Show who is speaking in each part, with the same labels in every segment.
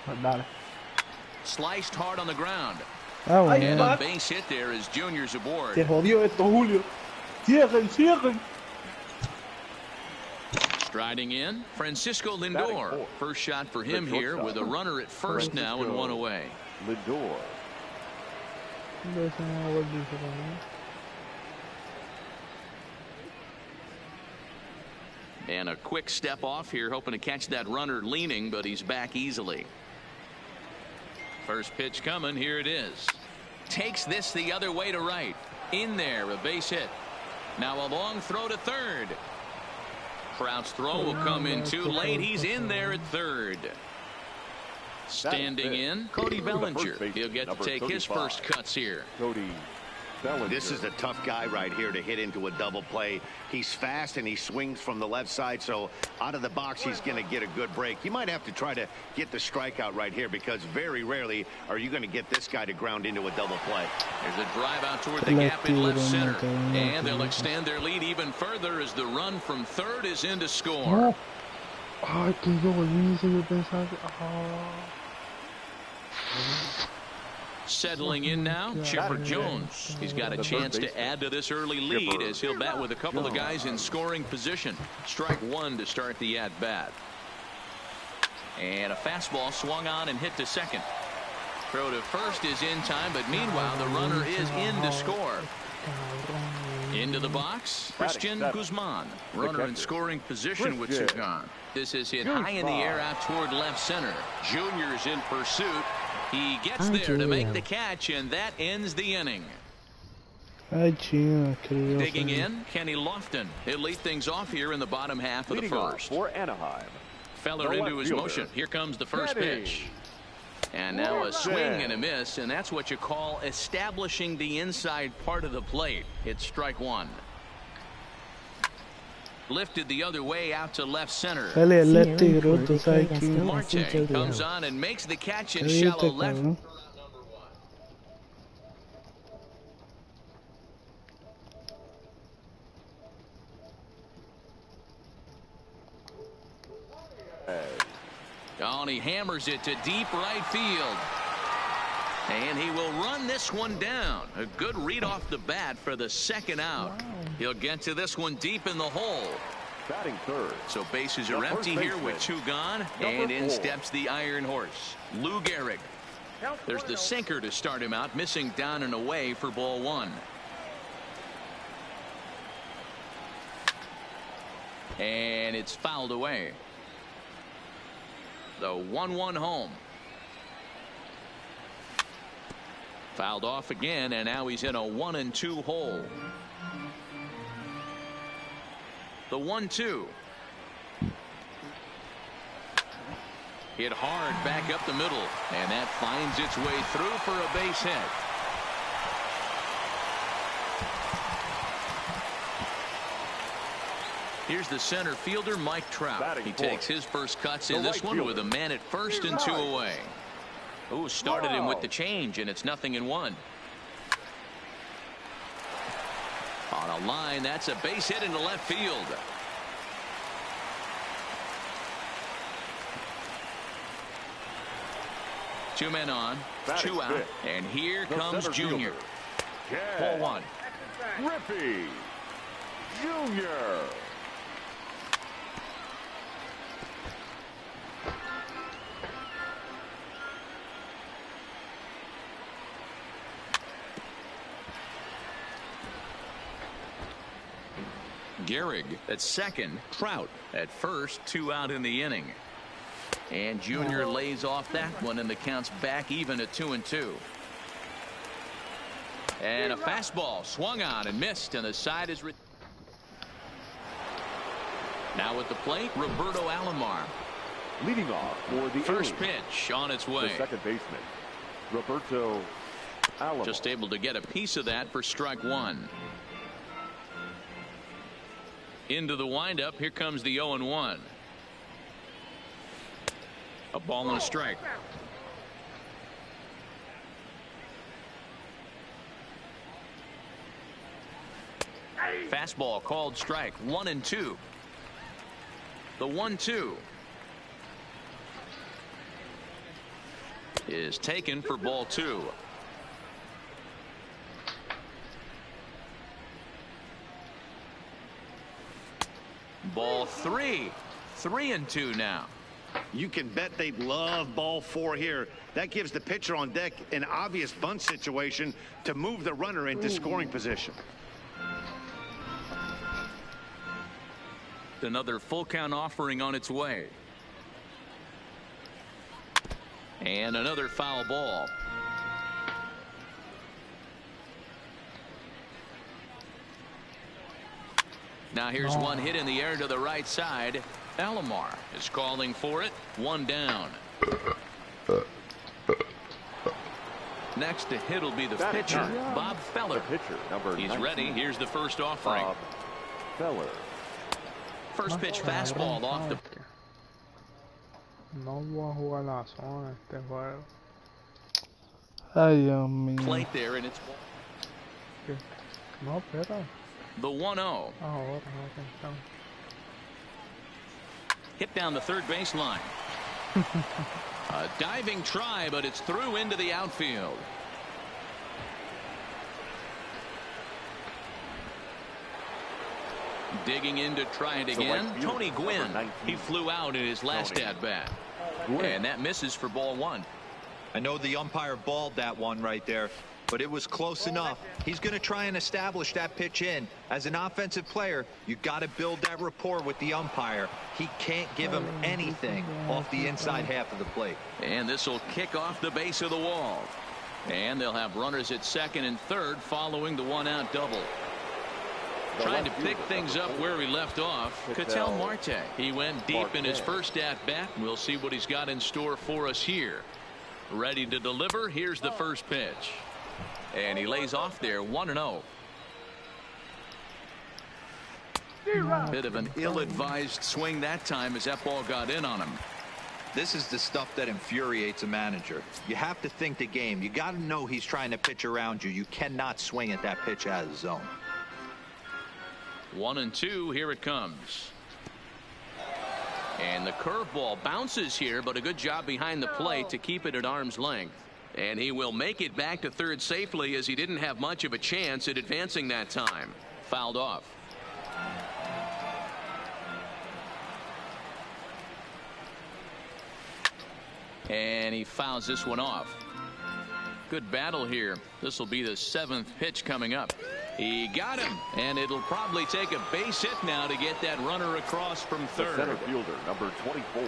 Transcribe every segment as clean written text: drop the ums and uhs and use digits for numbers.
Speaker 1: Dale.
Speaker 2: Sliced hard on the ground.
Speaker 1: Ah, bueno.
Speaker 2: And a base hit there as Junior's aboard.
Speaker 1: Se jodió esto, Julio. Cierren, cierren.
Speaker 2: Striding in, Francisco Lindor. First shot for him here with a runner at first now and one away.
Speaker 3: Lindor.
Speaker 2: And a quick step off here, hoping to catch that runner leaning, but he's back easily. First pitch coming. Here it is. Takes this the other way to right. In there, a base hit. Now a long throw to third. Trout's throw will come in too late. He's in there at third. Standing in, Cody Bellinger. He'll get to take his first cuts here.
Speaker 3: Cody Bellinger.
Speaker 4: This is a tough guy right here to hit into a double play. He's fast and he swings from the left side, so out of the box he's going to get a good break. You might have to try to get the strikeout right here because very rarely are you going to get this guy to ground into a double play.
Speaker 2: There's a drive out toward the gap in left center, and they'll extend their lead even further as the run from third is in to score.
Speaker 1: Ay, que yo volví, yo pensaba que...
Speaker 2: Settling in now, Chipper Jones. He's got a chance to add to this early lead as he'll bat with a couple of guys in scoring position. Strike one to start the at-bat. And a fastball swung on and hit to second. Throw to first is in time, but meanwhile the runner is in to score. Into the box, Christian Guzman. Runner in scoring position with two gone. This is hit high in the air out toward left center. Junior's in pursuit. He gets there to make the catch, and that ends the inning. Digging in, Kenny Lofton. He'll lead things off here in the bottom half of the first.
Speaker 3: For Anaheim.
Speaker 2: Feller into his motion. Here comes the first pitch. And now a swing and a miss, and that's what you call establishing the inside part of the plate. It's strike one. Lifted the other way out to left center. Marte comes on and makes the catch in shallow left. Oh, and he hammers it to deep right field. And he will run this one down. A good read off the bat for the second out. Wow. He'll get to this one deep in the hole.
Speaker 3: Batting third.
Speaker 2: So bases are empty here with two gone. And in steps the Iron Horse, Lou Gehrig. There's the sinker to start him out, missing down and away for ball one. And it's fouled away. The 1-1 home. Fouled off again, and now he's in a 1-2 hole. The 1-2. Hit hard back up the middle, and that finds its way through for a base hit. Here's the center fielder, Mike Trout. He takes his first cuts in this one with a man at first and two away. Ooh, started him with the change, and it's 0-1. On a line, that's a base hit into left field. Two men on, two out, and here comes Junior. Ball one.
Speaker 3: Griffey Junior.
Speaker 2: Gehrig at second, Trout at first, two out in the inning. And Junior lays off that one, and the count's back even at 2-2. And a fastball swung on and missed, and the side is now at the plate, Roberto Alomar.
Speaker 3: Leading off for the
Speaker 2: first pitch on its way.
Speaker 3: The second baseman, Roberto Alomar.
Speaker 2: Just able to get a piece of that for strike one. Into the windup, here comes the 0-1. A ball and a strike. Fastball called strike. 1-2. The 1-2. is taken for ball 2. Ball 3. 3-2 now.
Speaker 4: You can bet they'd love ball 4 here. That gives the pitcher on deck an obvious bunt situation to move the runner into scoring position.
Speaker 2: Another full count offering on its way. And another foul ball. Now here's one hit in the air to the right side. Alomar is calling for it. 1 down. Next to hit will be the pitcher, Bob Feller. He's ready. Here's the first offering.
Speaker 3: Bob Feller.
Speaker 2: First pitch fastball off the.
Speaker 1: No voy a jugar la zona este juego. Ay, Dios mío.
Speaker 2: Plate there, and it's.
Speaker 1: No, espera.
Speaker 2: The 1-0.
Speaker 1: Ahora, no.
Speaker 2: Hit down the third baseline. A diving try, but it's through into the outfield. Digging in to try it again. Tony Gwynn. He flew out in his last at-bat. And that misses for ball 1.
Speaker 5: I know the umpire balled that one right there, but it was close enough. He's going to try and establish that pitch in. As an offensive player, you got to build that rapport with the umpire. He can't give him anything off the inside half of the plate.
Speaker 2: And this will kick off the base of the wall. And they'll have runners at second and third following the 1-out double. Trying to pick things up where he left off, Ketel Marte. He went deep in his first at-bat. We'll see what he's got in store for us here. Ready to deliver. Here's the first pitch. And he lays off there, 1-0. Bit of an ill-advised swing that time as that ball got in on him.
Speaker 5: This is the stuff that infuriates a manager. You have to think the game. You got to know he's trying to pitch around you. You cannot swing at that pitch out of the zone.
Speaker 2: 1-2, here it comes. And the curveball bounces here, but a good job behind the plate to keep it at arm's length. And he will make it back to third safely, as he didn't have much of a chance at advancing that time. Fouled off. And he fouls this one off. Good battle here. This will be the 7th pitch coming up. He got him, and it'll probably take a base hit now to get that runner across from third.
Speaker 3: The center fielder, number 24,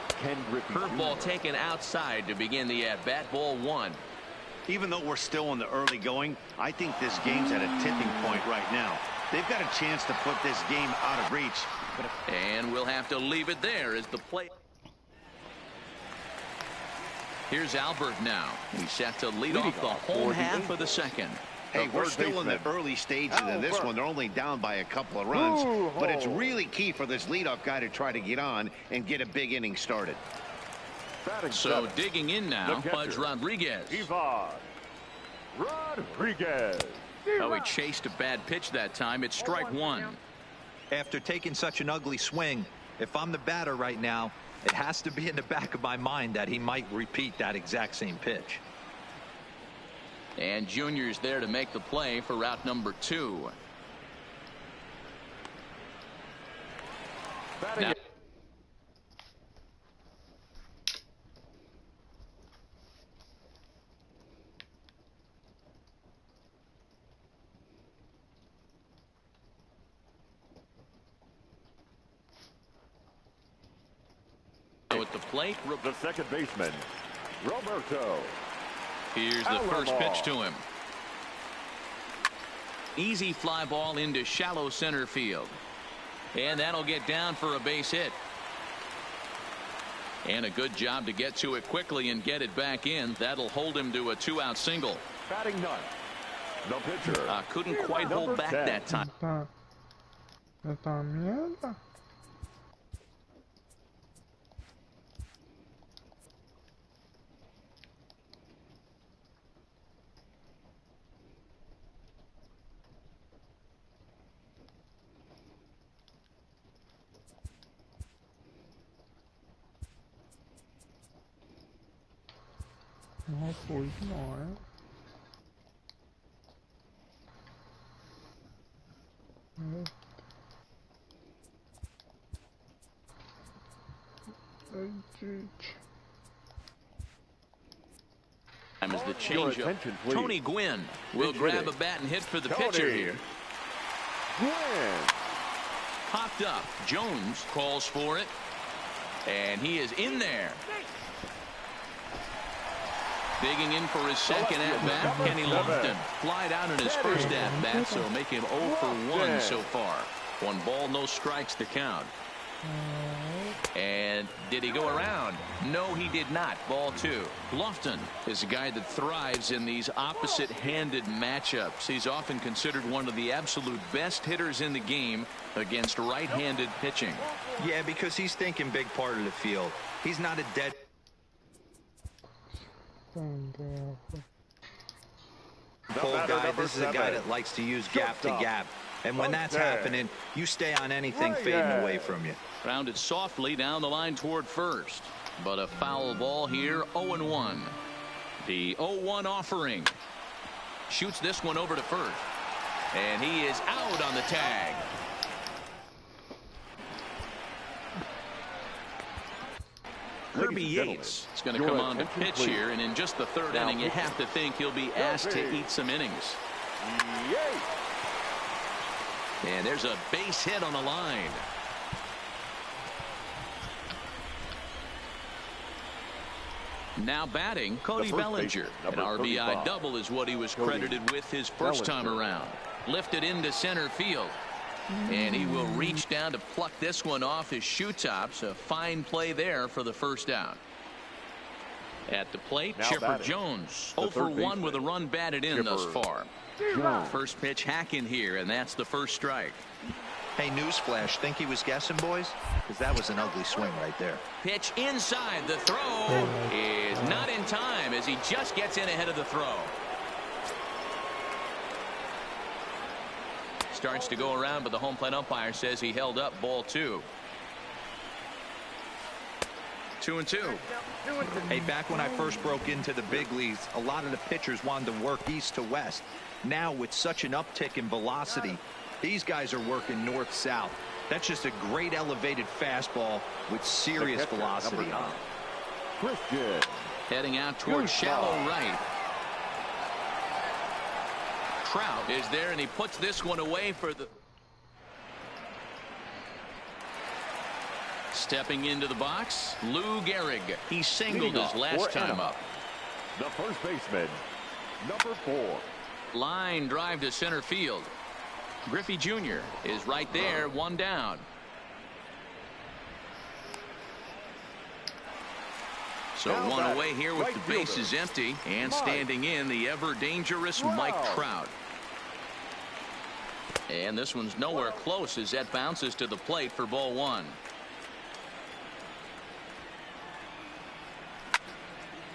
Speaker 3: Ken Griffey.
Speaker 2: Curveball taken outside to begin the at-bat. Ball 1.
Speaker 4: Even though we're still in the early going, I think this game's at a tipping point right now. They've got a chance to put this game out of reach.
Speaker 2: And we'll have to leave it there as the play. Here's Albert now. He's set to lead off the home half of the second.
Speaker 4: Hey, we're still in the early stages of this one. They're only down by a couple of runs, but it's really key for this leadoff guy to try to get on and get a big inning started.
Speaker 2: So digging in now, Pudge Rodriguez.
Speaker 3: Ivan Rodriguez.
Speaker 2: Oh, he chased a bad pitch that time. It's strike 1.
Speaker 5: After taking such an ugly swing, if I'm the batter right now, it has to be in the back of my mind that he might repeat that exact same pitch.
Speaker 2: And Junior's there to make the play for route number 2. Now, at the plate,
Speaker 3: The second baseman, Roberto.
Speaker 2: here's the first pitch to him. Easy fly ball into shallow center field. And that'll get down for a base hit. And a good job to get to it quickly and get it back in. That'll hold him to a 2-out single.
Speaker 3: Batting ninth, the pitcher.
Speaker 2: Couldn't quite hold back
Speaker 3: 10.
Speaker 2: that time.
Speaker 1: Esta mierda. No, pues no,
Speaker 2: Time is the changeup. Tony Gwynn will grab a bat and hit for the pitcher here.
Speaker 3: Gwynn.
Speaker 2: Popped up. Jones calls for it. And he is in there. Digging in for his second at-bat, Kenny Lofton. Flied out in his first at-bat, so make him 0 for 1 so far. 1 ball, no strikes to count. And did he go around? No, he did not. Ball 2. Lofton is a guy that thrives in these opposite-handed matchups. He's often considered one of the absolute best hitters in the game against right-handed pitching.
Speaker 5: Yeah, because he's thinking big part of the field. He's not a dead. Pull guy. This is a guy that likes to use gap to gap. And when that's happening, you stay on anything fading away from you.
Speaker 2: Grounded softly down the line toward first. But a foul ball here, 0-1. The 0-1 offering. Shoots this one over to first. And he is out on the tag. Kirby Yates is going to come on to pitch here, and in just the third inning, you have to think he'll be asked to eat some innings. And there's a base hit on the line. Now batting, Cody Bellinger. An RBI double is what he was credited with his first time around. Lifted into center field. And he will reach down to pluck this one off his shoe tops. A fine play there for the first out. At the plate, Chipper Jones. 0 for 1 with a run batted in thus far. First pitch hacking here, and that's the first strike.
Speaker 5: Hey, newsflash, think he was guessing, boys? Because that was an ugly swing right there.
Speaker 2: Pitch inside. The throw is not in time as he just gets in ahead of the throw. Starts to go around, but the home plate umpire says he held up. Ball 2. 2-2.
Speaker 5: Hey, back when I first broke into the big leagues, a lot of the pitchers wanted to work east to west. Now, with such an uptick in velocity, these guys are working north-south. That's just a great elevated fastball with serious velocity on it.
Speaker 3: Christian.
Speaker 2: Heading out towards shallow right. Trout is there, and he puts this one away for the. Stepping into the box, Lou Gehrig. He singled his last time up.
Speaker 3: The first baseman, number 4.
Speaker 2: Line drive to center field. Griffey Jr. is right there, 1 down. So 1 away here with the bases empty, and standing in the ever dangerous Mike Trout. And this one's nowhere close as that bounces to the plate for ball 1.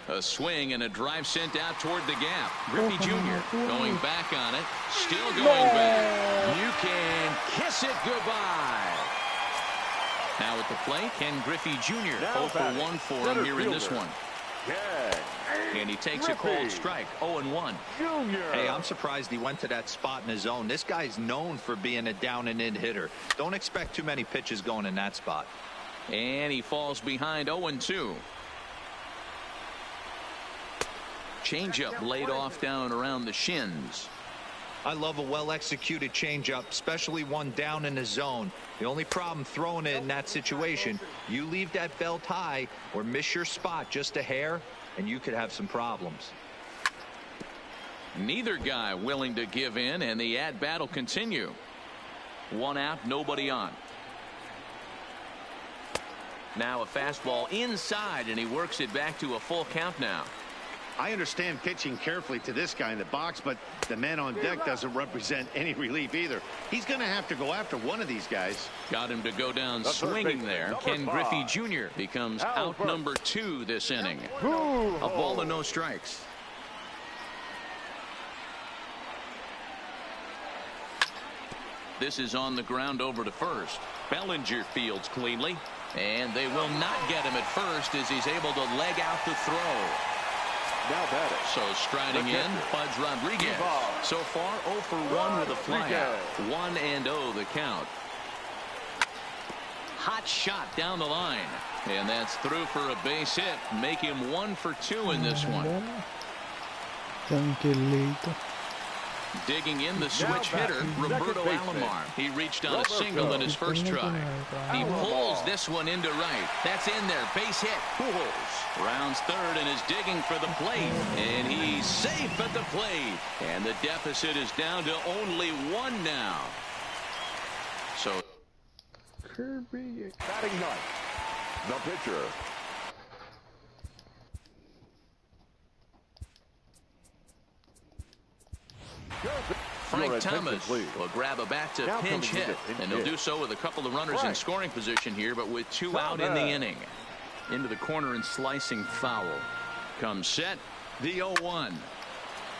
Speaker 2: A swing and a drive sent out toward the gap. Griffey Jr. going back on it. Still going back. You can kiss it goodbye. Now at the plate, Ken Griffey Jr. 0 for 1 for him here in this one. And he takes a called strike. 0-1.
Speaker 5: Hey, I'm surprised he went to that spot in his zone. This guy's known for being a down and in hitter. Don't expect too many pitches going in that spot.
Speaker 2: And he falls behind 0-2. Changeup laid off down around the shins.
Speaker 5: I love a well-executed changeup, especially one down in the zone. The only problem throwing it in that situation, you leave that belt high or miss your spot just a hair, and you could have some problems.
Speaker 2: Neither guy willing to give in, and the at-bat will continue. 1 out, nobody on. Now a fastball inside, and he works it back to a full count now.
Speaker 4: I understand pitching carefully to this guy in the box, but the man on deck doesn't represent any relief either. He's going to have to go after one of these guys.
Speaker 2: Got him to go down swinging there. Ken Griffey Jr. becomes out number 2 this inning. A ball and no strikes. This is on the ground over to first. Bellinger fields cleanly, and they will not get him at first as he's able to leg out the throw.
Speaker 3: Now batting.
Speaker 2: So striding in, Pudge Rodriguez. So far, 0 for 1 with a flyout. 1-0 the count. Hot shot down the line. And that's through for a base hit. Make him 1 for 2 in this one.
Speaker 1: Tranquilito.
Speaker 2: Digging in the switch hitter, Roberto Alomar. He reached on a single in his first try. He pulls this one into right. That's in there. Base hit. Pujols rounds third and is digging for the plate. And he's safe at the plate. And the deficit is down to only 1 now. So
Speaker 1: Kirby.
Speaker 3: Batting ninth. The pitcher.
Speaker 2: Frank Thomas will grab a bat to pinch hit, and he'll do so with a couple of runners in scoring position here, but with 2 out in the inning. Into the corner and slicing foul. Comes set, the 0-1.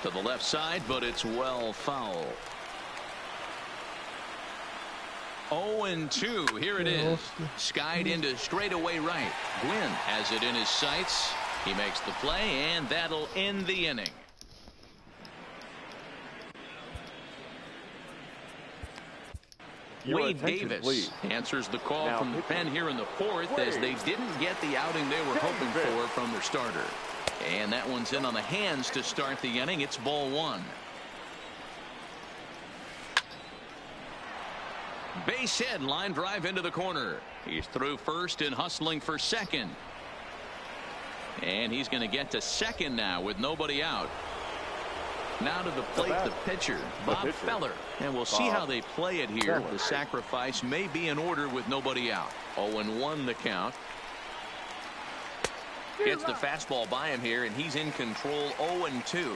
Speaker 2: To the left side, but it's well foul. 0-2, here it is. Skied into straightaway right. Gwynn has it in his sights. He makes the play, and that'll end the inning. Wade Davis answers the call from the pen here in the 4th as they didn't get the outing they were hoping for from their starter. And that one's in on the hands to start the inning. It's ball 1. Base hit, line drive into the corner. He's through first and hustling for second. And he's going to get to second now with nobody out. Now to the plate, the pitcher, Bob Feller. And we'll see how they play it here. The sacrifice may be in order with nobody out. 0-1 the count. Gets the fastball by him here, and he's in control. 0-2.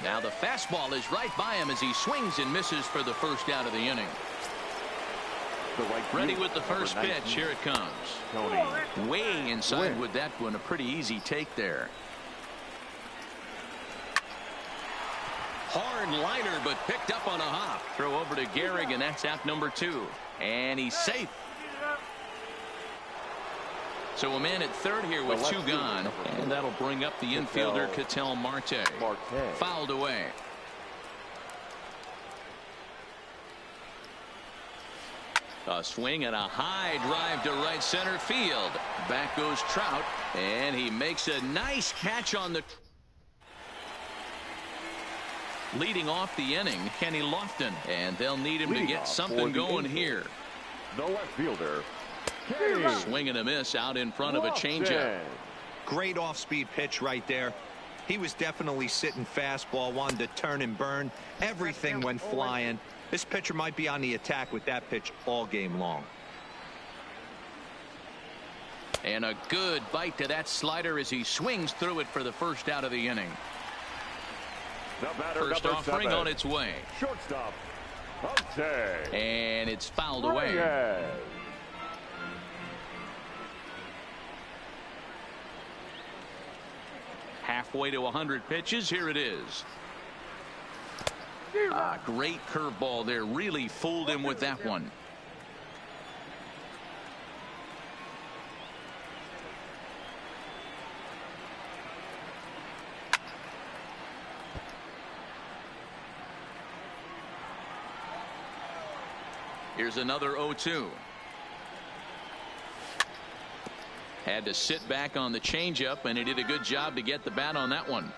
Speaker 2: Now the fastball is right by him as he swings and misses for the first out of the inning. Ready with the first pitch. Here it comes. Way inside with that one. A pretty easy take there. Hard liner, but picked up on a hop. Throw over to Gehrig, and that's out number 2. And he's safe. So a man at third here with 2 gone. And that'll bring up the infielder, Ketel Marte. Fouled away. A swing and a high drive to right center field. Back goes Trout, and he makes a nice catch on the... Leading off the inning, Kenny Lofton, and they'll need him to get something going here.
Speaker 3: The left fielder.
Speaker 2: Swing and a miss out in front of a changeup.
Speaker 5: Great off-speed pitch right there. He was definitely sitting fastball, wanted to turn and burn. Everything went flying. This pitcher might be on the attack with that pitch all game long.
Speaker 2: And a good bite to that slider as he swings through it for the first out of the inning. First offering on its way.
Speaker 3: Shortstop.
Speaker 2: And it's fouled away. Halfway to 100 pitches. Here it is. Great curveball there. Really fooled him with that one. Here's another 0-2. Had to sit back on the changeup, and he did a good job to get the bat on that one.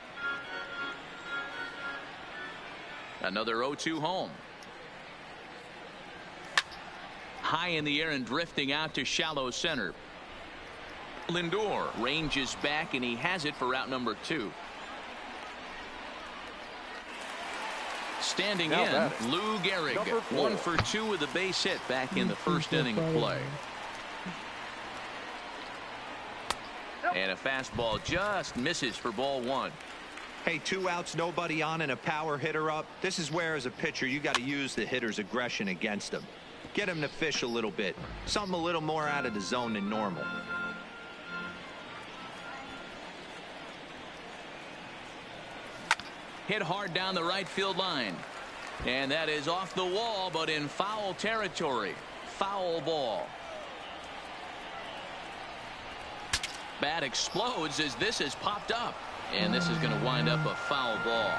Speaker 2: Another 0-2 home. High in the air and drifting out to shallow center. Lindor ranges back, and he has it for out number 2. Standing in, Lou Gehrig, 1 for 2 with a base hit back in the first inning play. And a fastball just misses for ball 1.
Speaker 5: Hey, 2 outs, nobody on, and a power hitter up. This is where, as a pitcher, you got to use the hitter's aggression against him. Get him to fish a little bit. Something a little more out of the zone than normal.
Speaker 2: Hit hard down the right field line. And that is off the wall, but in foul territory. Foul ball. bat explodes as this is popped up. And this is going to wind up a foul ball.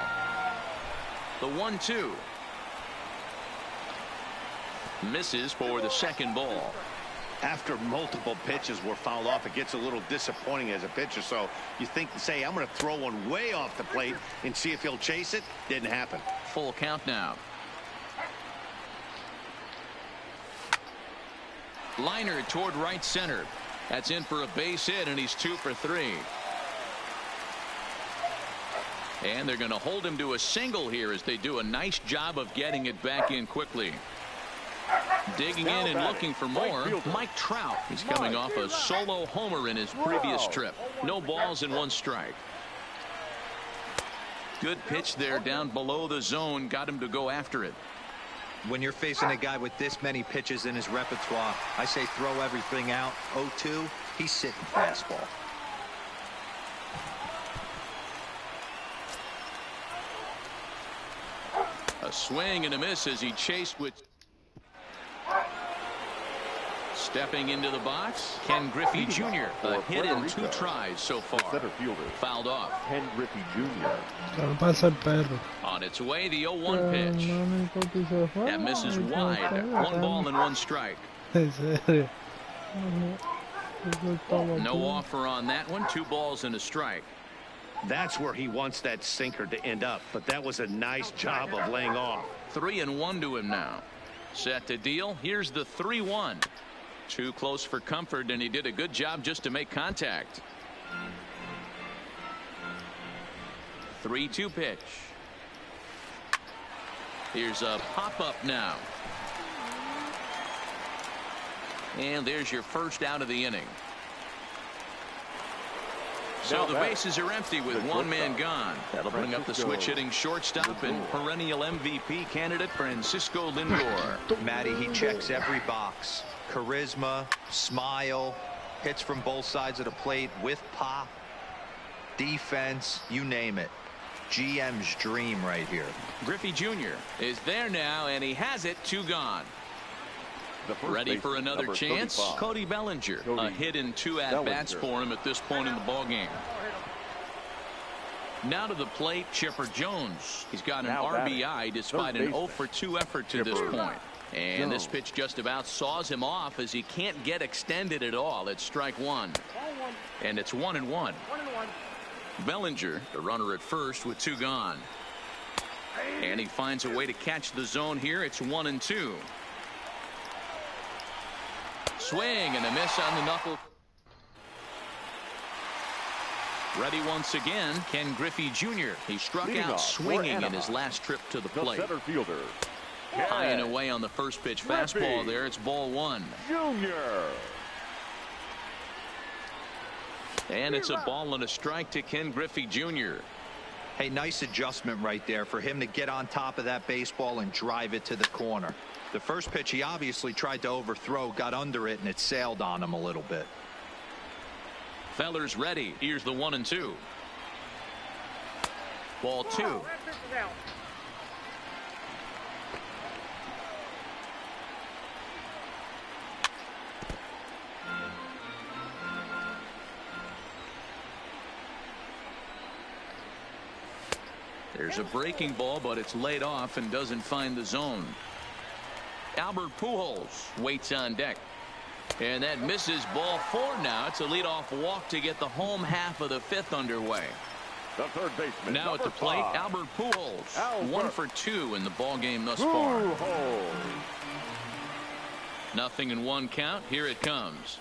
Speaker 2: The 1-2. Misses for the second ball.
Speaker 4: After multiple pitches were fouled off, it gets a little disappointing as a pitcher. So you think, say, I'm going to throw one way off the plate and see if he'll chase it. Didn't happen.
Speaker 2: Full count now. Liner toward right center. That's in for a base hit, and he's 2 for 3. And they're going to hold him to a single here as they do a nice job of getting it back in quickly. Digging in and looking for more, Mike Trout. He's coming off a solo homer in his previous trip. No balls and 1 strike. Good pitch there down below the zone. Got him to go after it.
Speaker 5: When you're facing a guy with this many pitches in his repertoire, I say throw everything out. 0-2, he's sitting fastball.
Speaker 2: A swing and a miss as he chased with. Stepping into the box, Ken Griffey Jr. A hit in 2 tries so far. Fouled off.
Speaker 3: Ken Griffey Jr.
Speaker 1: Pasa el perro.
Speaker 2: On its way, the 0-1 pitch. That misses wide. 1 ball and 1 strike.
Speaker 1: En serio.
Speaker 2: No offer on that one. 2 balls and a strike.
Speaker 4: That's where he wants that sinker to end up. But that was a nice job of laying off.
Speaker 2: 3-1 to him now. Set to deal. Here's the 3-1. Too close for comfort, and he did a good job just to make contact. 3-2 pitch. Here's a pop-up now. And there's your first out of the inning. So the bases are empty with 1 man gone. That'll bring up the switch-hitting shortstop and perennial MVP candidate Francisco Lindor.
Speaker 5: Matty, he checks every box. Charisma, smile, hits from both sides of the plate with pop, defense, you name it. GM's dream right here.
Speaker 2: Griffey Jr. is there now, and he has it. 2 gone. Ready for another chance.
Speaker 3: 35.
Speaker 2: Cody Bellinger. A hit in 2 at-bats for him at this point in the ballgame. Now to the plate, Chipper Jones. He's got an RBI despite an 0 for 2 effort to this point. And this pitch just about saws him off as he can't get extended at all. It's strike 1. And it's 1-1. Bellinger, the runner at first with 2 gone. And he finds a way to catch the zone here. It's 1-2. Swing and a miss on the knuckle. Ready once again, Ken Griffey Jr. He struck out swinging in his last trip to the plate.
Speaker 3: Center fielder.
Speaker 2: High and away on the first pitch fastball there. It's ball 1.
Speaker 3: Junior.
Speaker 2: And it's a ball and a strike to Ken Griffey Jr.
Speaker 5: Hey, nice adjustment right there for him to get on top of that baseball and drive it to the corner. The first pitch he obviously tried to overthrow, got under it, and it sailed on him a little bit.
Speaker 2: Feller's ready. Here's the 1-2. Ball 2. There's a breaking ball, but it's laid off and doesn't find the zone. Albert Pujols waits on deck. And that misses. Ball 4 now. It's a leadoff walk to get the home half of the 5th underway.
Speaker 3: The third baseman.
Speaker 2: Now at the plate, Albert Pujols. 1 for 2 in the ball game thus far. Nothing in 1 count. Here it comes.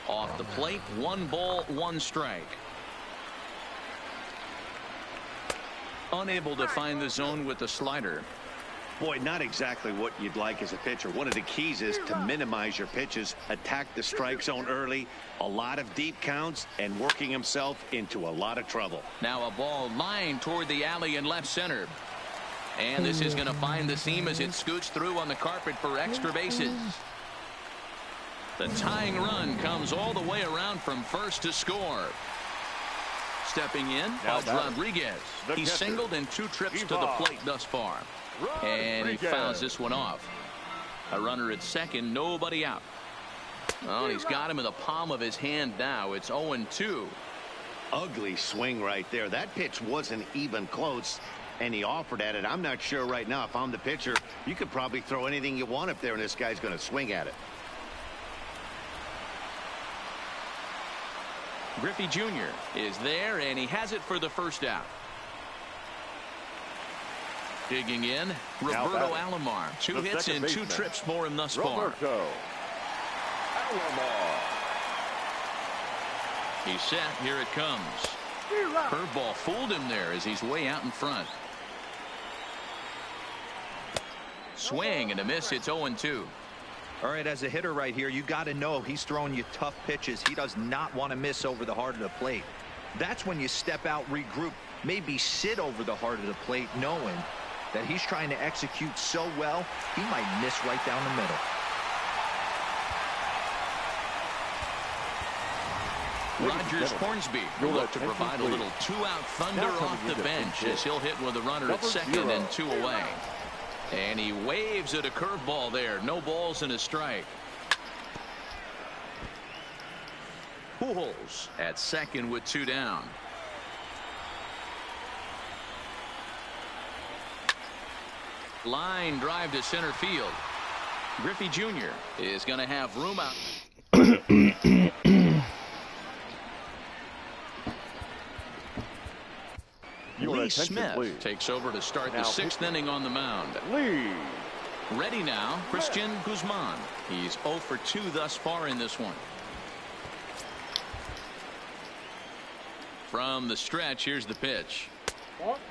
Speaker 2: Off the plate, 1 ball, 1 strike. Unable to find the zone with the slider.
Speaker 4: Boy, not exactly what you'd like as a pitcher. One of the keys is to minimize your pitches, attack the strike zone early, a lot of deep counts, and working himself into a lot of trouble.
Speaker 2: Now a ball lined toward the alley in left center. And this is going to find the seam as it scoots through on the carpet for extra bases. The tying run comes all the way around from first to score. Stepping in, Pudge Rodriguez. He's singled in 2 trips to the plate thus far. And he fouls this one off. A runner at second, nobody out. Well, he's got him in the palm of his hand now. It's 0-2.
Speaker 4: Ugly swing right there. That pitch wasn't even close, and he offered at it. I'm not sure right now if I'm the pitcher. You could probably throw anything you want up there, and this guy's going to swing at it.
Speaker 2: Griffey Jr. is there, and he has it for the first out. Digging in, Roberto Alomar. 2 hits and 2 trips for him thus far.
Speaker 3: Roberto Alomar.
Speaker 2: He's set. Here it comes. Curveball fooled him there as he's way out in front. Swing and a miss. It's 0-2.
Speaker 5: All right, as a hitter right here, you got to know he's throwing you tough pitches. He does not want to miss over the heart of the plate. That's when you step out, regroup, maybe sit over the heart of the plate, knowing that he's trying to execute so well, he might miss right down the middle.
Speaker 2: Rogers Hornsby will look to provide a little 2-out thunder off the bench as he'll hit with a runner at second and 2 away. And he waves at a curveball there. No balls and a strike. Pujols at second with 2 down. Line drive to center field. Griffey Jr. is going to have room out. Lee Smith takes over to start the 6th inning on the mound.
Speaker 3: Lee.
Speaker 2: Ready now, Christian Guzman. He's 0 for 2 thus far in this one. From the stretch, here's the pitch.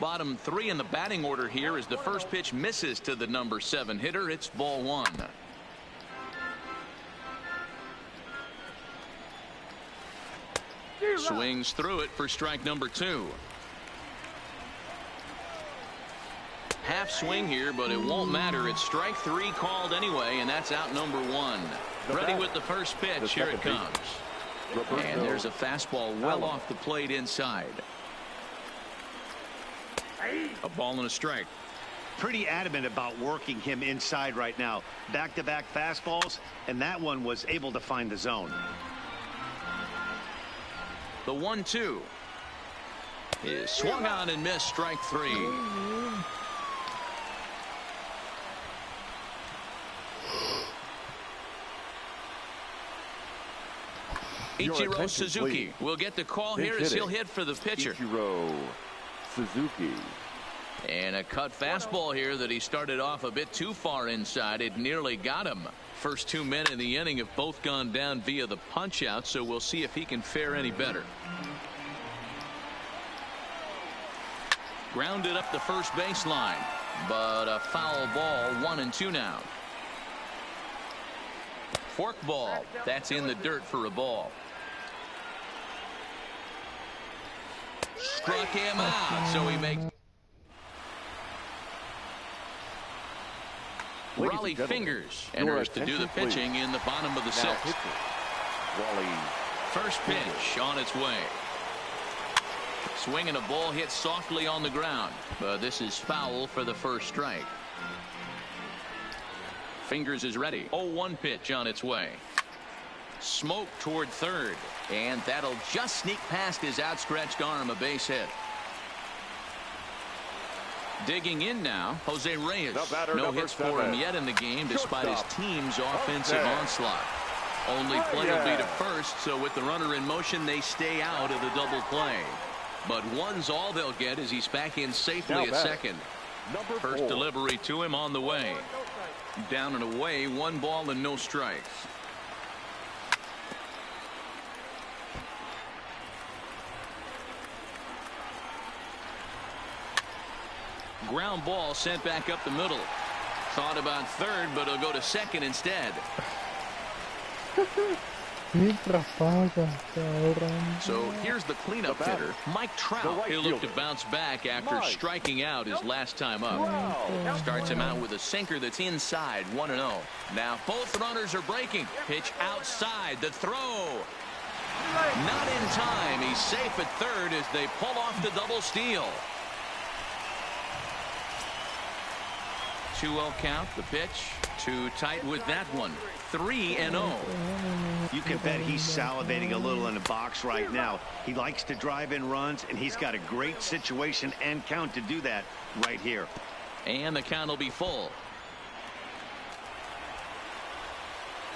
Speaker 2: Bottom 3 in the batting order here as the first pitch misses to the number 7 hitter. It's ball 1. Swings through it for strike number 2. Half swing here, but it won't matter. It's strike 3 called anyway, and that's out number 1. Ready with the first pitch. Here it comes. And there's a fastball well off the plate inside. A ball and a strike.
Speaker 4: Pretty adamant about working him inside right now. Back-to-back fastballs, and that one was able to find the zone.
Speaker 2: The 1-2 is swung on and missed. Strike 3. Ichiro Suzuki will get the call here as he'll hit for the pitcher.
Speaker 3: Ichiro Suzuki.
Speaker 2: And a cut fastball here that he started off a bit too far inside. It nearly got him. First 2 men in the inning have both gone down via the punch out, so we'll see if he can fare any better. Grounded up the first baseline, but a foul ball. 1-2 now. Fork ball. That's in the dirt for a ball. Struck him out, so he makes. Raleigh Fingers enters to do the pitching in the bottom of the 6th. First pitch on its way. Swinging a ball hit softly on the ground, but this is foul for the first strike. Fingers is ready. 0-1 pitch on its way. Smoke toward third, and that'll just sneak past his outstretched arm. A base hit. Digging in now, Jose Reyes. No hits for him yet in the game despite his team's offensive onslaught. Only play will be to first, so with the runner in motion, they stay out of the double play. But one's all they'll get as he's back in safely at second. First delivery to him on the way. Down and away, 1 ball and no strikes. Ground ball sent back up the middle. Thought about third, but he'll go to second instead. So here's the cleanup hitter, Mike Trout. He'll look to bounce back after striking out his last time up. Starts him out with a sinker that's inside. 1-0. Now both runners are breaking. Pitch outside. The throw. Not in time. He's safe at third as they pull off the double steal. 2-0 count. The pitch too tight with that one. 3-0.
Speaker 4: You can bet he's salivating a little in the box right now. He likes to drive in runs, and he's got a great situation and count to do that right here.
Speaker 2: And the count will be full.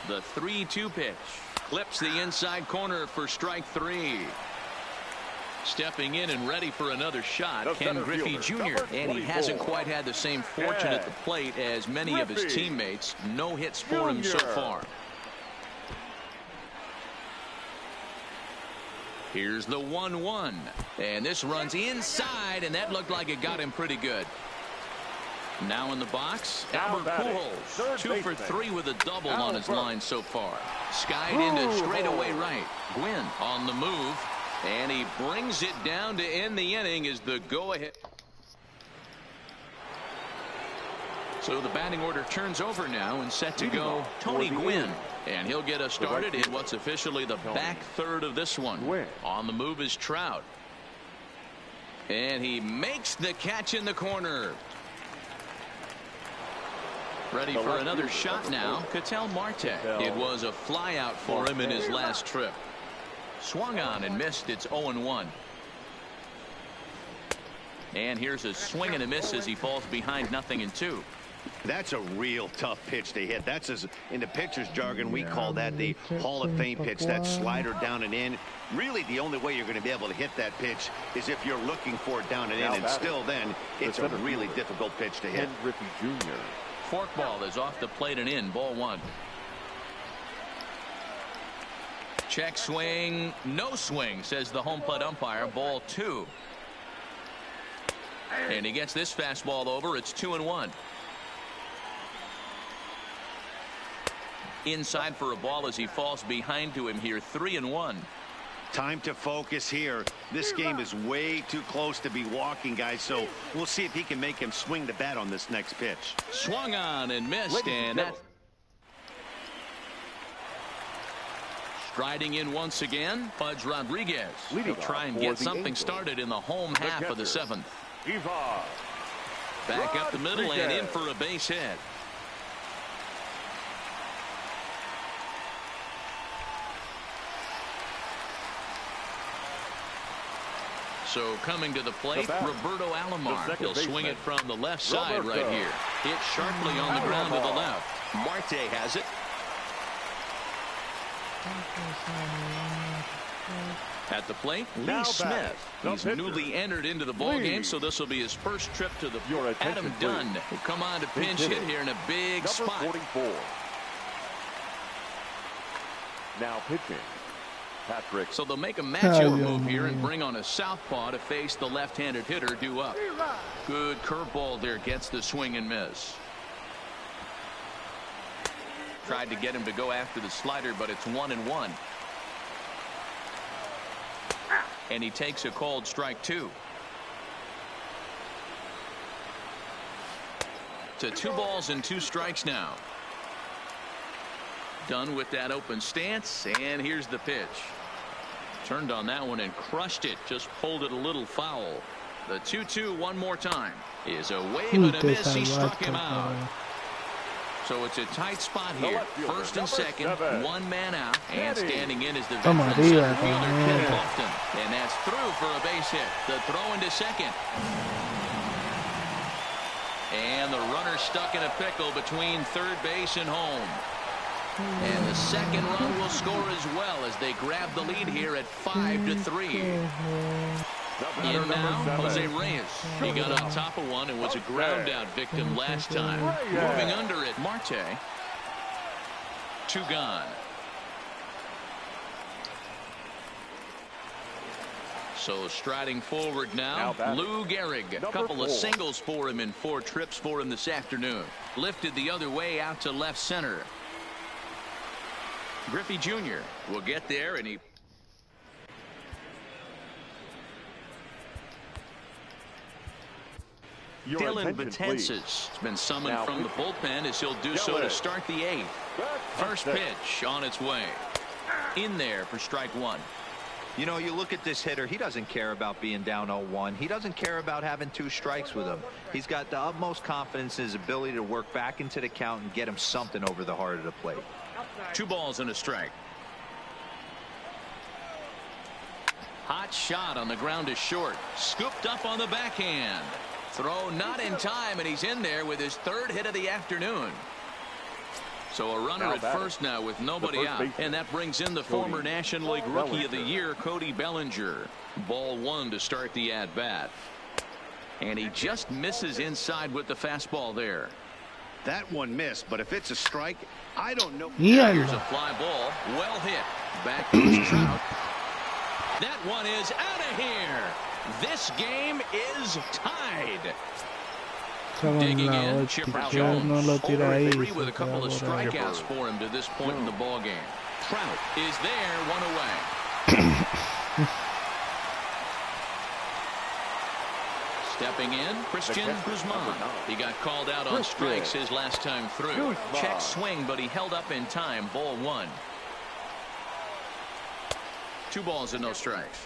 Speaker 2: The 3-2 pitch clips the inside corner for strike 3. Stepping in and ready for another shot, Ken Griffey Jr. And he hasn't quite had the same fortune at the plate as many of his teammates. No hits for him so far. Here's the 1-1. And this runs inside, and that looked like it got him pretty good. Now in the box, Albert Pujols, 2 for 3 with a double on his line so far. Skied into straightaway right. Gwynn on the move. And he brings it down to end the inning as the go-ahead. So the batting order turns over now and set to go Tony Gwynn. And he'll get us started in what's officially the back third of this one. On the move is Trout. And he makes the catch in the corner. Ready for another shot now, Ketel Marte. It was a fly out for him in his last trip. Swung on and missed. It's 0-1. And here's a swing and a miss as he falls behind 0-2.
Speaker 4: That's a real tough pitch to hit. That's, as in the pitcher's jargon, we call that the Hall of Fame pitch. That slider down and in. Really, the only way you're going to be able to hit that pitch is if you're looking for it down and in. And still then, it's a really difficult pitch to hit.
Speaker 3: Griffey Jr.
Speaker 2: Forkball is off the plate and in. Ball 1. Check swing, no swing, says the home plate umpire. Ball 2. And he gets this fastball over. It's 2-1. Inside for a ball as he falls behind to him here. 3-1.
Speaker 4: Time to focus here. This game is way too close to be walking, guys, so we'll see if he can make him swing the bat on this next pitch.
Speaker 2: Swung on and missed, and that. Striding in once again, Pudge Rodriguez. He'll try and get something started in the home half of the 7th. Back up the middle and in for a base hit. So coming to the plate, Roberto Alomar. He'll swing it from the left side right here. Hit sharply on the ground to the left. Marte has it. At the plate, Lee Smith. He's newly entered into the ballgame, so this will be his first trip to the. Adam Dunn will come on to pinch hit here in a big spot.
Speaker 3: 44. Now pitching, Patrick.
Speaker 2: So they'll make a matchup move here and bring on a southpaw to face the left-handed hitter due up. Good curveball there, gets the swing and miss. Tried to get him to go after the slider, but it's 1-1. And he takes a called strike 2. To 2 balls and 2 strikes now. Done with that open stance, and here's the pitch. Turned on that one and crushed it. Just pulled it a little foul. The 2-2 one more time is a wave and a miss. He struck him out. So it's a tight spot here. First and second, 1 man out, and standing in is the veteran center fielder Ken Lofton, and that's through for a base hit. The throw into second, and the runner stuck in a pickle between third base and home. And the second run will score as well as they grab the lead here at 5-3. In now, Jose Reyes. He got on top of one and was a ground out victim last time. Moving under it, Marte. 2 gone. So striding forward now, Lou Gehrig. A couple of singles for him in 4 trips for him this afternoon. Lifted the other way out to left center. Griffey Jr. will get there, and he. Dylan Betances has been summoned from the bullpen as he'll do so to start the 8th. First pitch on its way. In there for strike 1.
Speaker 5: You know, you look at this hitter, he doesn't care about being down 0-1. He doesn't care about having 2 strikes with him. He's got the utmost confidence in his ability to work back into the count and get him something over the heart of the plate.
Speaker 2: 2 balls and a strike. Hot shot on the ground is short. Scooped up on the backhand. Throw not in time, and he's in there with his 3rd hit of the afternoon. So a runner at first now with nobody out, and that brings in the former National League Rookie of the Year, Cody Bellinger. Ball 1 to start the at-bat. And he just misses inside with the fastball there.
Speaker 4: That one missed, but if it's a strike, I don't know.
Speaker 2: Here's a fly ball, well hit. Back goes Trout. That one is out of here. This game is tied. Digging in, Chipper Jones, over 3 with a couple of strikeouts for him to this point in the ball game. Trout is there, 1 away. Stepping in, Christian Guzman. He got called out on strikes his last time through. Check swing, but he held up in time. Ball 1. 2 balls and no strikes.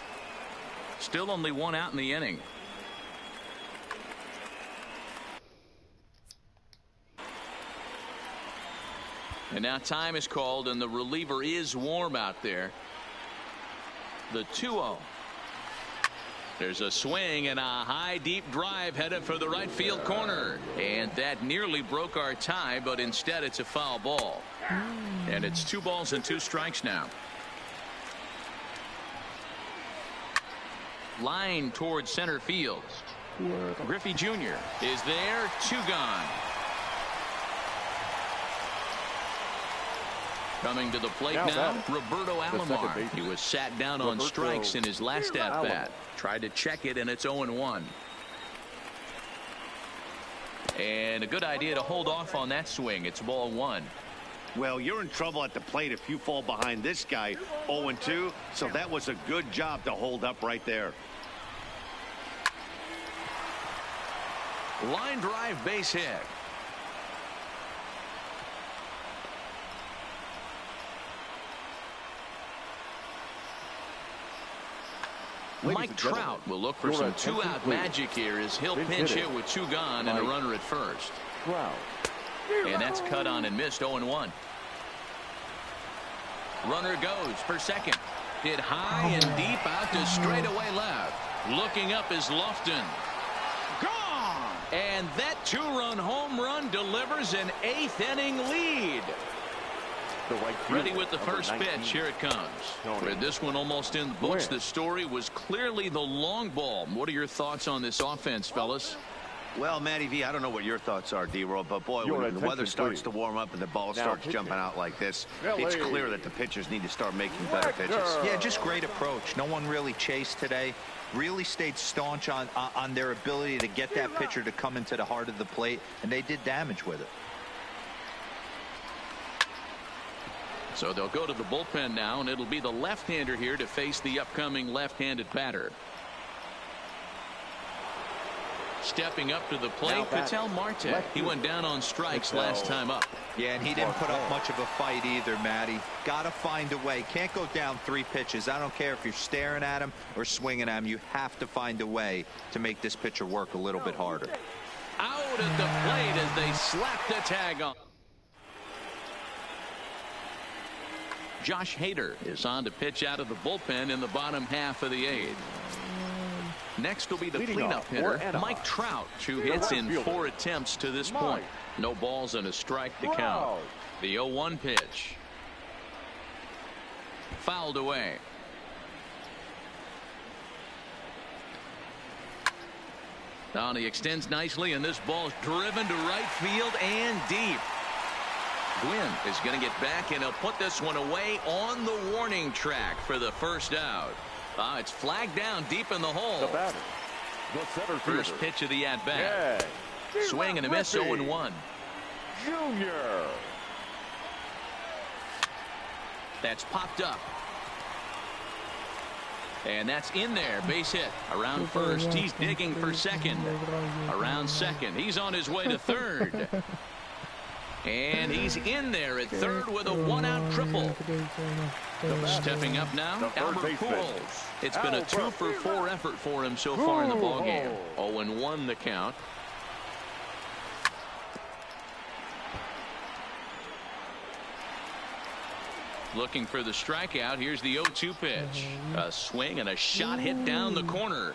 Speaker 2: Still only 1 out in the inning. And now time is called, and the reliever is warm out there. The 2-0. There's a swing and a high deep drive headed for the right field corner. And that nearly broke our tie, but instead it's a foul ball. And it's 2 balls and 2 strikes now. Line towards center field. Griffey Jr. is there, 2 gone. Coming to the plate now, Roberto Alomar. He was sat down on strikes in his last at-bat. Tried to check it, and it's 0-1. And a good idea to hold off on that swing. It's ball 1.
Speaker 4: Well, you're in trouble at the plate if you fall behind this guy 0-2. So that was a good job to hold up right there.
Speaker 2: Line drive base hit. Mike Trout will look for some 2-out magic here as he'll pinch hit with 2 gone and a runner at first. And that's cut on and missed. 0-1. Runner goes for second. Hit high and deep out to straightaway left. Looking up is Lofton. Gone! And that 2-run home run delivers an 8th inning lead. Ready with the first pitch. Here it comes. With this one almost in the books, the story was clearly the long ball. What are your thoughts on this offense, fellas?
Speaker 4: Well, Matty V, I don't know what your thoughts are, D-Roll, but boy, when the weather starts to warm up and the ball starts jumping out like this, it's clear that the pitchers need to start making better pitches.
Speaker 5: Yeah, just great approach. No one really chased today. Really stayed staunch on their ability to get that pitcher to come into the heart of the plate, and they did damage with it.
Speaker 2: So they'll go to the bullpen now, and it'll be the left-hander here to face the upcoming left-handed batter. Stepping up to the plate, Ketel Marte. He went down on strikes last time up.
Speaker 5: Yeah, and he didn't put up much of a fight either, Matty. Got to find a way. Can't go down 3 pitches. I don't care if you're staring at him or swinging at him. You have to find a way to make this pitcher work a little bit harder.
Speaker 2: Out at the plate as they slap the tag on. Josh Hader is on to pitch out of the bullpen in the bottom half of the 8th. Next will be the cleanup hitter, Mike Trout, who hits in 4 attempts to this point. No balls and a strike to count. The 0-1 pitch. Fouled away. Now he extends nicely, and this ball's driven to right field and deep. Gwynn is going to get back, and he'll put this one away on the warning track for the first out. It's flagged down deep in the hole. First pitch of the at-bat. Swing and a miss, 0-1.
Speaker 3: Junior.
Speaker 2: That's popped up. And that's in there. Base hit. Around first. He's digging for second. Around second. He's on his way to third. And he's in there at third with a 1-out triple. Stepping up now, Albert Pujols. It's been a 2-for-4 effort for him so far in the ballgame. 0-1 the count. Looking for the strikeout. Here's the 0-2 pitch. A swing and a shot hit down the corner.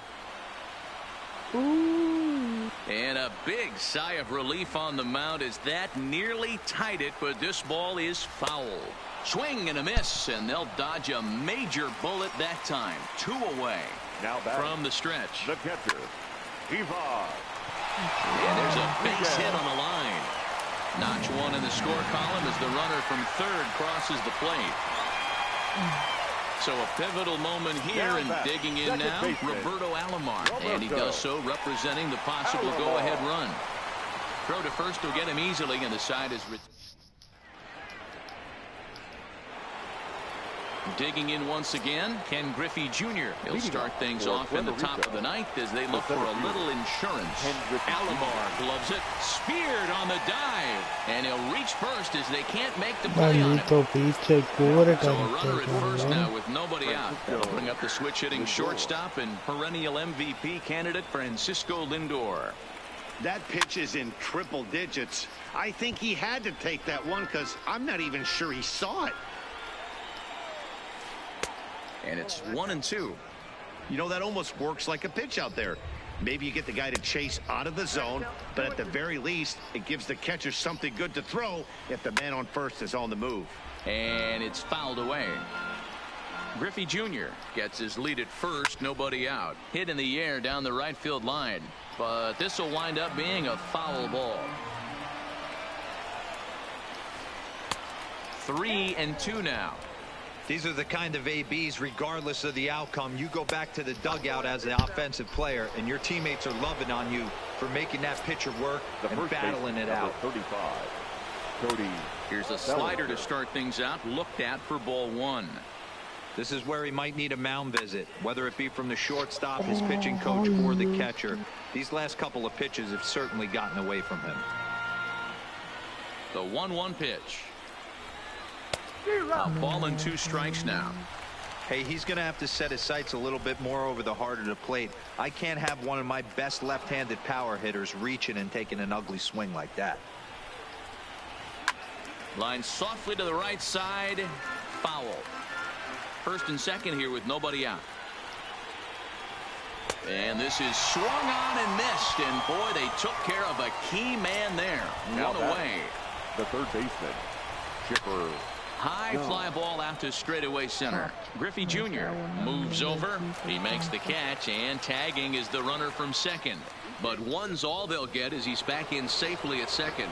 Speaker 2: And a big sigh of relief on the mound as that nearly tied it, but this ball is foul. Swing and a miss, and they'll dodge a major bullet that time. 2 away
Speaker 3: Now
Speaker 2: from the stretch.
Speaker 3: The catcher, Ivan.
Speaker 2: And there's a base hit on the line. Notch one in the score column as the runner from third crosses the plate. So a pivotal moment here, and digging in now, Roberto Alomar. And he does so representing the possible go-ahead run. Throw to first will get him easily, and the side is... Digging in once again, Ken Griffey Jr. He'll start things off in the top of the ninth as they look for a little insurance. Alomar gloves it, speared on the dive, and he'll reach first as they can't make the play on him. So a runner at first now with nobody out. That'll bring up the switch-hitting shortstop and perennial MVP candidate Francisco Lindor.
Speaker 4: That pitch is in triple digits. I think he had to take that one because I'm not even sure he saw it.
Speaker 2: And it's 1-2.
Speaker 4: You know, that almost works like a pitch out there. Maybe you get the guy to chase out of the zone, but at the very least, it gives the catcher something good to throw if the man on first is on the move.
Speaker 2: And it's fouled away. Griffey Jr. gets his lead at first, nobody out. Hit in the air down the right field line. But this will wind up being a foul ball. 3-2 now.
Speaker 5: These are the kind of ABs, regardless of the outcome, you go back to the dugout as an offensive player, and your teammates are loving on you for making that pitcher work and battling it out.
Speaker 3: 35. Cody.
Speaker 2: Here's a slider to start things out, looked at for ball one.
Speaker 5: This is where he might need a mound visit, whether it be from the shortstop, his pitching coach, or the catcher. These last couple of pitches have certainly gotten away from him.
Speaker 2: The 1-1 pitch. A ball and 2 strikes now.
Speaker 5: Hey, he's going to have to set his sights a little bit more over the heart of the plate. I can't have one of my best left-handed power hitters reaching and taking an ugly swing like that.
Speaker 2: Line softly to the right side. Foul. First and second here with nobody out. And this is swung on and missed. And boy, they took care of a key man there. One away.
Speaker 3: The third baseman, Chipper.
Speaker 2: High fly ball out to straightaway center. Griffey Jr. moves over. He makes the catch, and tagging is the runner from second. But one's all they'll get as he's back in safely at second.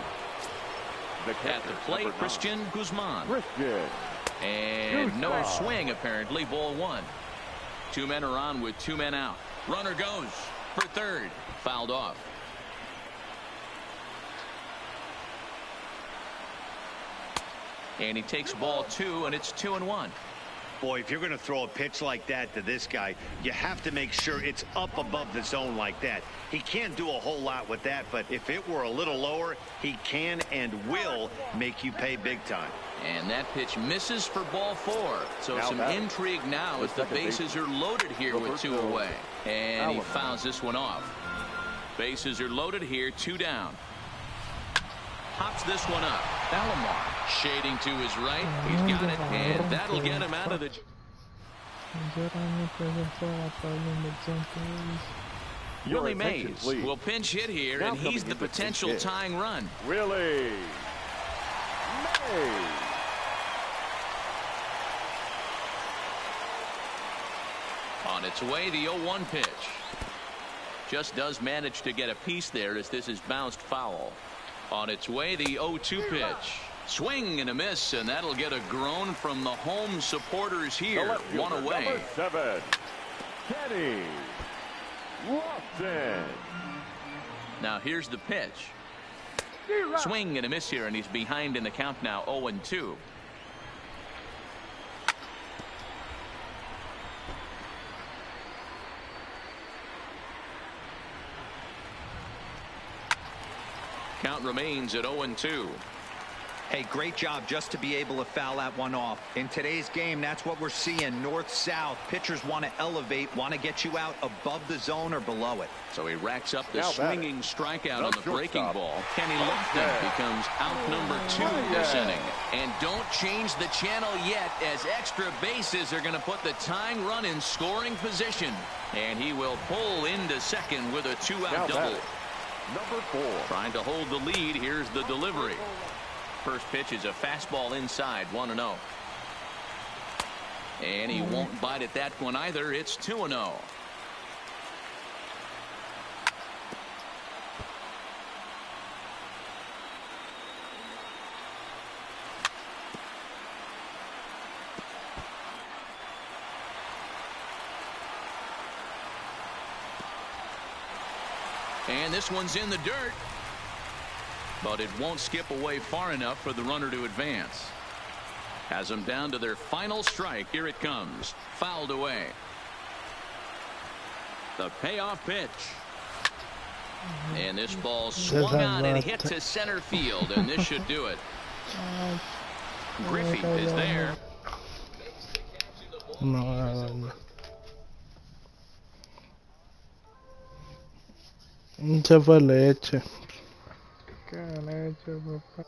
Speaker 2: At the plate, Christian Guzman. And no swing, apparently. Ball 1. 2 men are on with 2 men out. Runner goes for third. Fouled off. And he takes ball 2, and it's 2-1.
Speaker 4: Boy, if you're going to throw a pitch like that to this guy, you have to make sure it's up above the zone like that. He can't do a whole lot with that, but if it were a little lower, he can and will make you pay big time.
Speaker 2: And that pitch misses for ball 4. So some intrigue now as the bases are loaded here with 2 away. And he fouls this one off. Bases are loaded here, 2 down. Hops this one up. Alomar shading to his right. He's got it, and that'll get him out of the... Willie Mays will pinch hit here, and he's the potential tying run.
Speaker 3: Willie Mays.
Speaker 2: On its way, the 0-1 pitch. Just does manage to get a piece there as this is bounced foul. On its way, the 0-2 pitch. Swing and a miss, and that'll get a groan from the home supporters here. 1 away.
Speaker 3: Number 7, Kenny Lofton.
Speaker 2: Now here's the pitch. Swing and a miss here, and he's behind in the count now, 0-2. Count remains at 0-2.
Speaker 5: Hey, great job just to be able to foul that one off. In today's game, that's what we're seeing. North-south. Pitchers want to elevate, want to get you out above the zone or below it.
Speaker 2: So he racks up the swinging strikeout on the breaking ball. Kenny Lofton becomes out number 2 this inning. And don't change the channel yet, as extra bases are going to put the tying run in scoring position. And he will pull into second with a 2-out double.
Speaker 3: Number 4.
Speaker 2: Trying to hold the lead. Here's the delivery. First pitch is a fastball inside, 1-0. And he won't bite at that one either. It's 2-0. And this one's in the dirt. But it won't skip away far enough for the runner to advance. Has them down to their final strike. Here it comes. Fouled away. The payoff pitch. And this ball swung on and hit to center field. And this should do it. Griffey is there.
Speaker 1: Mucha leche. ¿Qué han hecho, papá?